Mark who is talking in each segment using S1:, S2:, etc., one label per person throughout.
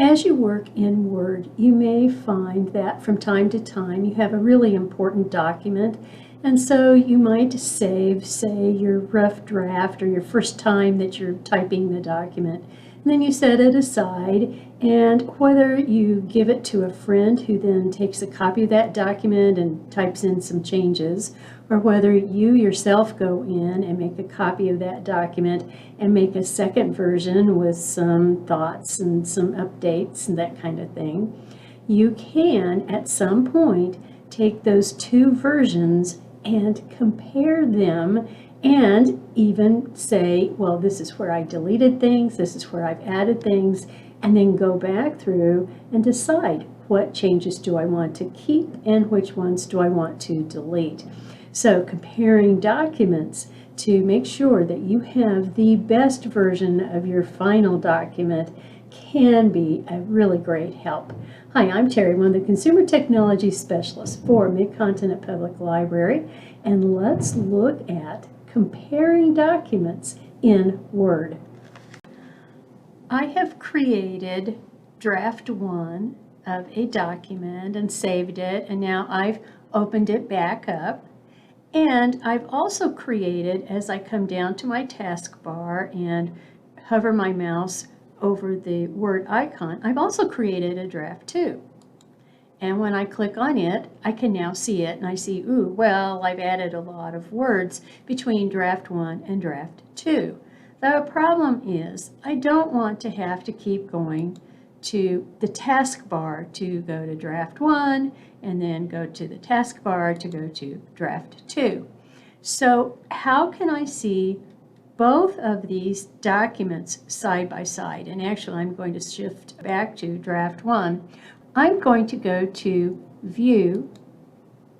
S1: As you work in Word, you may find that from time to time you have a really important document, and so you might save, say, your rough draft or your first time that you're typing the document. And then you set it aside, and whether you give it to a friend who then takes a copy of that document and types in some changes, or whether you yourself go in and make a copy of that document and make a second version with some thoughts and some updates and that kind of thing, you can at some point take those two versions and compare them and even say, well, this is where I deleted things, this is where I've added things, and then go back through and decide what changes do I want to keep and which ones do I want to delete. So comparing documents to make sure that you have the best version of your final document can be a really great help. Hi, I'm Terry, one of the Consumer Technology Specialists for Mid-Continent Public Library, and let's look at comparing documents in Word. I have created draft 1 of a document and saved it, and now I've opened it back up. And I've also created, as I come down to my taskbar and hover my mouse over the Word icon, I've also created a draft 2. And when I click on it, I can now see it, and I see, ooh, well, I've added a lot of words between draft 1 and draft 2. The problem is I don't want to have to keep going to the taskbar to go to draft 1 and then go to the taskbar to go to draft 2. So how can I see both of these documents side by side? And actually I'm going to shift back to draft 1. I'm going to go to View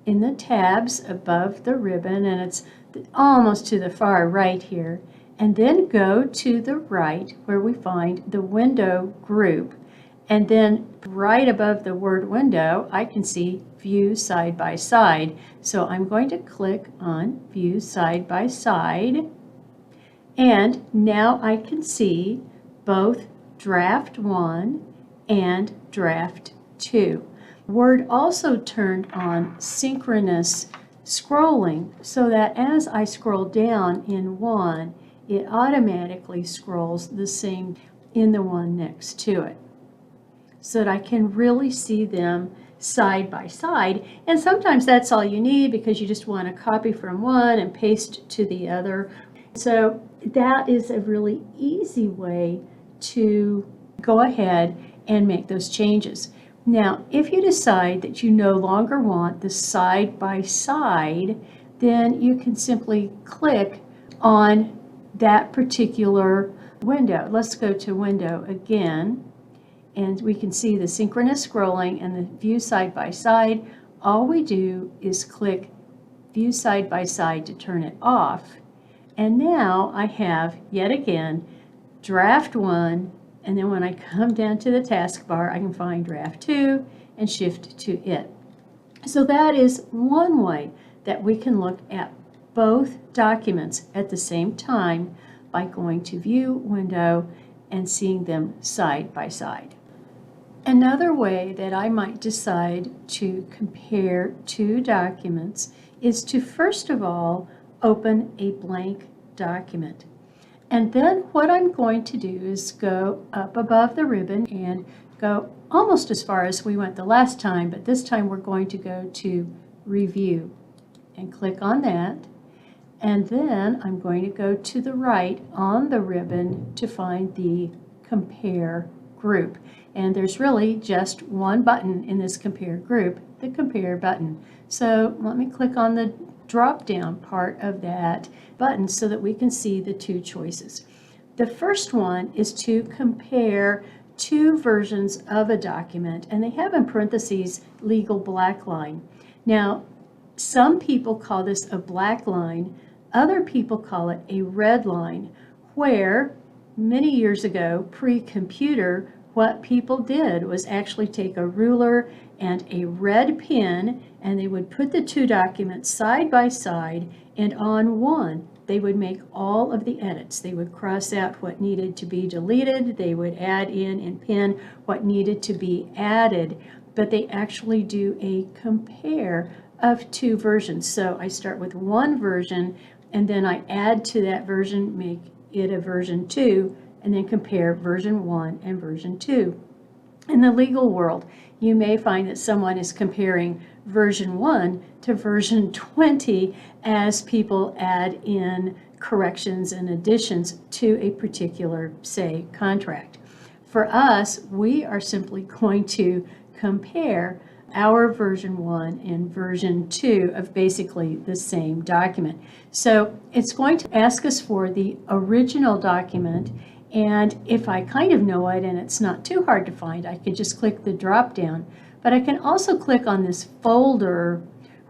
S1: in the tabs above the ribbon, and it's almost to the far right here, and then go to the right where we find the window group. And then right above the word window, I can see View Side by Side. So I'm going to click on View Side by Side. And now I can see both Draft 1 and Draft 2. Word also turned on synchronous scrolling so that as I scroll down in one, it automatically scrolls the same in the one next to it, so that I can really see them side by side. And sometimes that's all you need because you just want to copy from one and paste to the other. So that is a really easy way to go ahead and make those changes. Now, if you decide that you no longer want the side by side, then you can simply click on that particular window. Let's go to Window again. And we can see the synchronous scrolling and the View Side by Side. All we do is click View Side by Side to turn it off. And now I have, yet again, Draft 1, and then when I come down to the taskbar, I can find Draft 2 and shift to it. So that is one way that we can look at both documents at the same time by going to View, Window, and seeing them side by side. Another way that I might decide to compare two documents is to first of all open a blank document. And then what I'm going to do is go up above the ribbon and go almost as far as we went the last time, but this time we're going to go to Review and click on that. And then I'm going to go to the right on the ribbon to find the Compare group. And there's really just one button in this Compare group, the Compare button. So let me click on the drop-down part of that button so that we can see the two choices. The first one is to compare two versions of a document, and they have in parentheses legal black line. Now, some people call this a black line, other people call it a red line, where many years ago, pre-computer, what people did was actually take a ruler and a red pen, and they would put the two documents side by side, and on one they would make all of the edits. They would cross out what needed to be deleted. They would add in and pin what needed to be added. But they actually do a compare of two versions. So I start with one version, and then I add to that version, make it a version 2, and then compare version 1 and version 2. In the legal world, you may find that someone is comparing version 1 to version 20 as people add in corrections and additions to a particular, say, contract. For us, we are simply going to compare our version 1 and version 2 of basically the same document. So it's going to ask us for the original document, and if I kind of know it and it's not too hard to find, I could just click the drop down. But I can also click on this folder,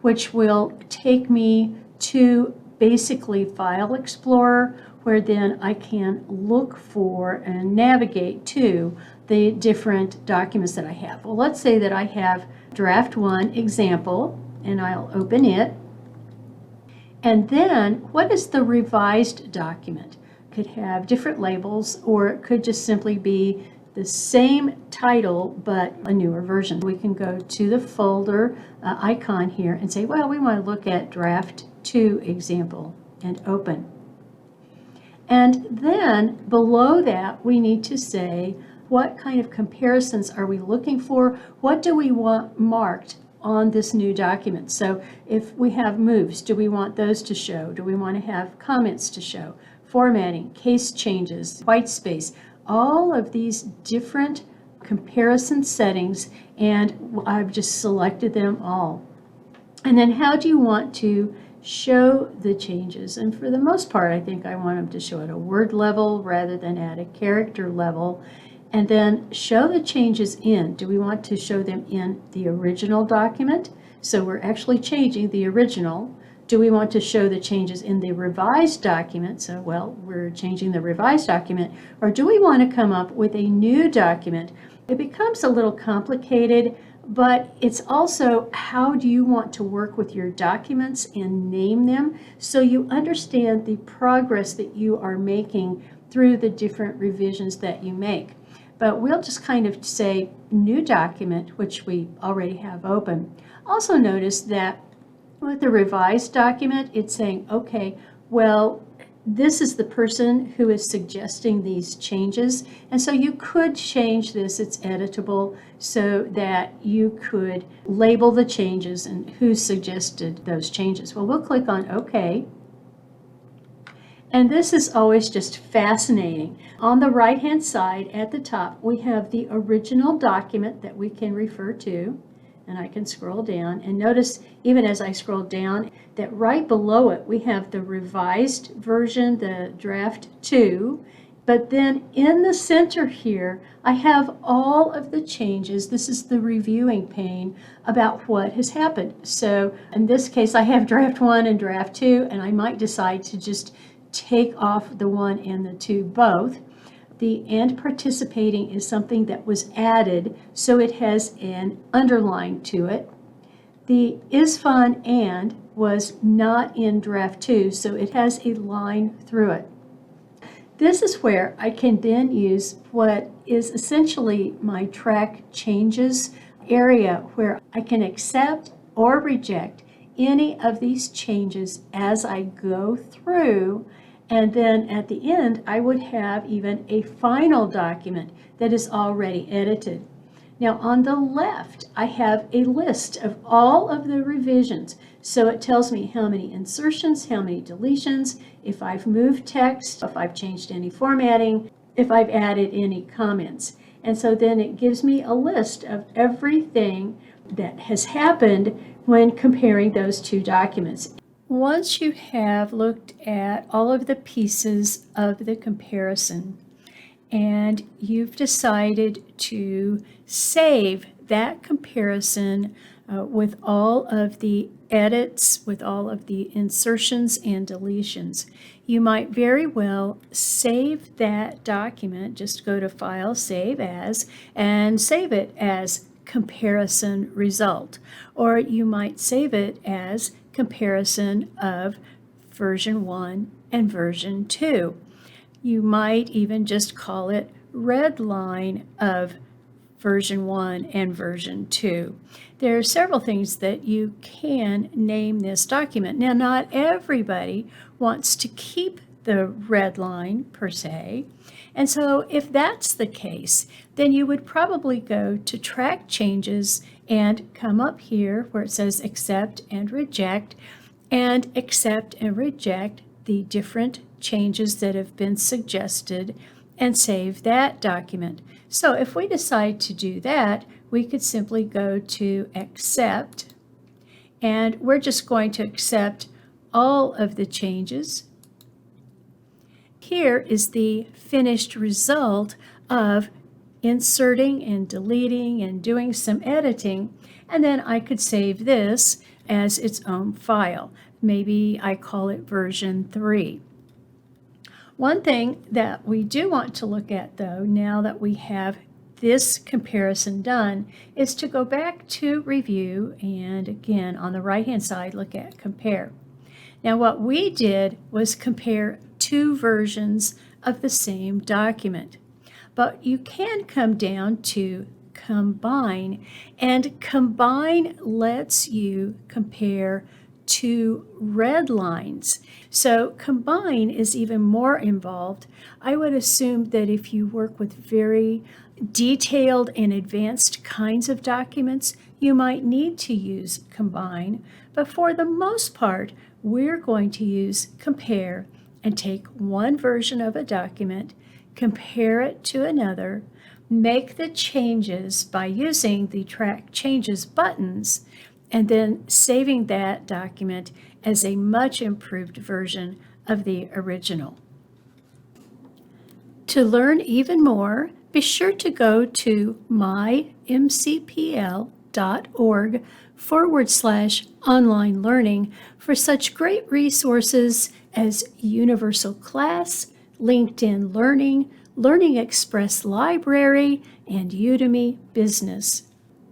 S1: which will take me to basically File Explorer, where then I can look for and navigate to the different documents that I have. Well, let's say that I have draft 1 example, and I'll open it. And then what is the revised document? It could have different labels, or it could just simply be the same title but a newer version. We can go to the folder icon here and say, well, we want to look at draft 2 example, and open. And then below that, we need to say, what kind of comparisons are we looking for? What do we want marked on this new document? So if we have moves, do we want those to show? Do we want to have comments to show? Formatting, case changes, white space, all of these different comparison settings, and I've just selected them all. And then how do you want to show the changes? And for the most part, I think I want them to show at a word level rather than at a character level. And then show the changes in. Do we want to show them in the original document? So we're actually changing the original. Do we want to show the changes in the revised document? So, well, we're changing the revised document. Or do we want to come up with a new document? It becomes a little complicated, but it's also how do you want to work with your documents and name them so you understand the progress that you are making through the different revisions that you make. But we'll just kind of say new document, which we already have open. Also notice that with the revised document, it's saying, okay, well, this is the person who is suggesting these changes. And so you could change this, it's editable, so that you could label the changes and who suggested those changes. Well, we'll click on OK. And this is always just fascinating. On the right-hand side at the top, we have the original document that we can refer to. And I can scroll down. And notice, even as I scroll down, that right below it, we have the revised version, the draft 2. But then in the center here, I have all of the changes. This is the reviewing pane about what has happened. So in this case, I have draft 1 and draft 2, and I might decide to just take off the 1 and the 2 both. The and participating is something that was added, so it has an underline to it. The is fun and was not in draft 2, so it has a line through it. This is where I can then use what is essentially my track changes area, where I can accept or reject any of these changes as I go through. And then at the end, I would have even a final document that is already edited. Now on the left, I have a list of all of the revisions. So it tells me how many insertions, how many deletions, if I've moved text, if I've changed any formatting, if I've added any comments. And so then it gives me a list of everything that has happened when comparing those two documents. Once you have looked at all of the pieces of the comparison and you've decided to save that comparison with all of the edits, with all of the insertions and deletions, you might very well save that document. Just go to File, Save As, and save it as comparison result. Or you might save it as comparison of version 1 and version 2. You might even just call it red line of version 1 and version 2. There are several things that you can name this document. Now, not everybody wants to keep the red line per se, and so if that's the case, then you would probably go to Track Changes and come up here where it says Accept and Reject, and accept and reject the different changes that have been suggested and save that document. So if we decide to do that, we could simply go to Accept, and we're just going to accept all of the changes. Here is the finished result of inserting and deleting and doing some editing, and then I could save this as its own file. Maybe I call it version 3. One thing that we do want to look at, though, now that we have this comparison done, is to go back to Review and again on the right-hand side look at Compare. Now what we did was compare two versions of the same document, but you can come down to Combine, and Combine lets you compare two red lines. So Combine is even more involved. I would assume that if you work with very detailed and advanced kinds of documents, you might need to use Combine, but for the most part, we're going to use Compare and take one version of a document, compare it to another, make the changes by using the Track Changes buttons, and then saving that document as a much improved version of the original. To learn even more, be sure to go to mymcpl.org/online learning for such great resources as Universal Class, LinkedIn Learning, Learning Express Library, and Udemy Business.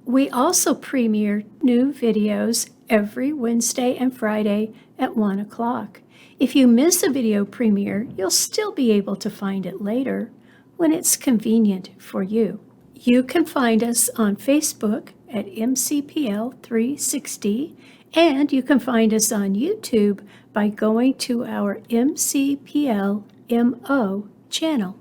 S1: We also premiere new videos every Wednesday and Friday at 1 o'clock. If you miss a video premiere, you'll still be able to find it later when it's convenient for you. You can find us on Facebook at MCPL 360, and you can find us on YouTube by going to our MCPL MO channel.